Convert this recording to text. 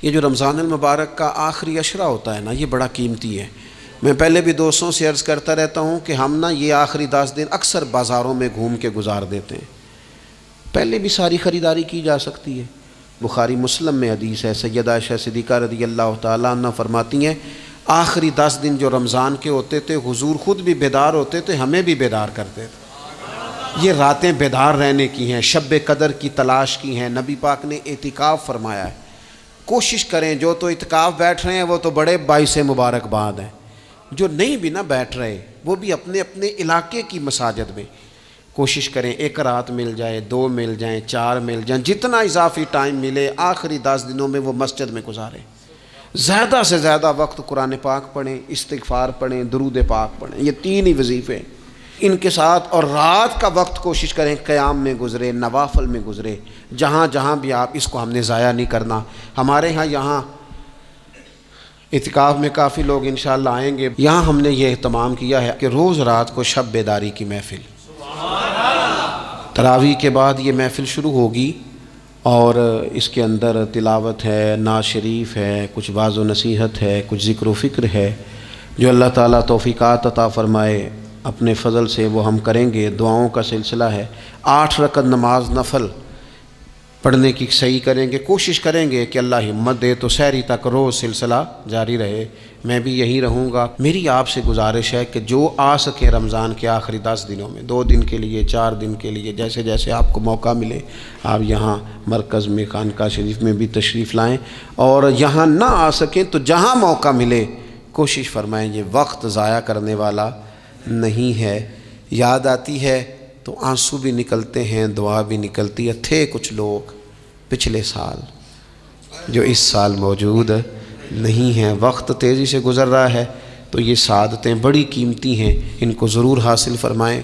یہ جو رمضان المبارک کا آخری عشرہ ہوتا ہے نا، یہ بڑا قیمتی ہے۔ میں پہلے بھی دوستوں سے عرض کرتا رہتا ہوں کہ ہم نا یہ آخری 10 دن اکثر بازاروں میں گھوم کے گزار دیتے ہیں۔ پہلے بھی ساری خریداری کی جا سکتی ہے۔ بخاری مسلم میں حدیث ہے، سیدہ عائشہ صدیقہ رضی اللہ تعالیٰ عنہ فرماتی ہیں آخری 10 دن جو رمضان کے ہوتے تھے حضور خود بھی بیدار ہوتے تھے، ہمیں بھی بیدار کرتے تھے۔ یہ راتیں بیدار رہنے کی ہیں، شب قدر کی تلاش کی ہیں۔ نبی پاک نے اعتکاف فرمایا ہے، کوشش کریں جو تو اعتکاف بیٹھ رہے ہیں وہ تو بڑے باعث مبارکباد ہیں، جو نہیں بھی نہ بیٹھ رہے وہ بھی اپنے اپنے علاقے کی مساجد میں کوشش کریں، 1 رات مل جائے، 2 مل جائیں، 4 مل جائیں، جتنا اضافی ٹائم ملے آخری 10 دنوں میں وہ مسجد میں گزاریں۔ زیادہ سے زیادہ وقت قرآن پاک پڑھیں، استغفار پڑھیں، درود پاک پڑھیں، یہ 3 ہی وظیفے ان کے ساتھ۔ اور رات کا وقت کوشش کریں قیام میں گزرے، نوافل میں گزرے، جہاں جہاں بھی آپ، اس کو ہم نے ضائع نہیں کرنا۔ ہمارے ہاں یہاں اعتکاف میں کافی لوگ انشاءاللہ آئیں گے، یہاں ہم نے یہ اہتمام کیا ہے کہ روز رات کو شب بیداری کی محفل، تراویح کے بعد یہ محفل شروع ہوگی اور اس کے اندر تلاوت ہے، نعت شریف ہے، کچھ واعظ و نصیحت ہے، کچھ ذکر و فکر ہے، جو اللہ تعالیٰ توفیقات عطا فرمائے اپنے فضل سے وہ ہم کریں گے۔ دعاؤں کا سلسلہ ہے، 8 رکعت نماز نفل پڑھنے کی صحیح کریں گے، کوشش کریں گے کہ اللہ ہمت دے تو سحری تک روز سلسلہ جاری رہے۔ میں بھی یہی رہوں گا۔ میری آپ سے گزارش ہے کہ جو آ سکے رمضان کے آخری 10 دنوں میں، 2 دن کے لیے، 4 دن کے لیے، جیسے جیسے آپ کو موقع ملے، آپ یہاں مرکز میں خانقاہ شریف میں بھی تشریف لائیں، اور یہاں نہ آ سکیں تو جہاں موقع ملے کوشش فرمائیں۔ یہ وقت ضائع کرنے والا نہیں ہے۔ یاد آتی ہے تو آنسو بھی نکلتے ہیں، دعا بھی نکلتی ہے۔ تھے کچھ لوگ پچھلے سال جو اس سال موجود نہیں ہیں، وقت تیزی سے گزر رہا ہے، تو یہ سعادتیں بڑی قیمتی ہیں، ان کو ضرور حاصل فرمائیں۔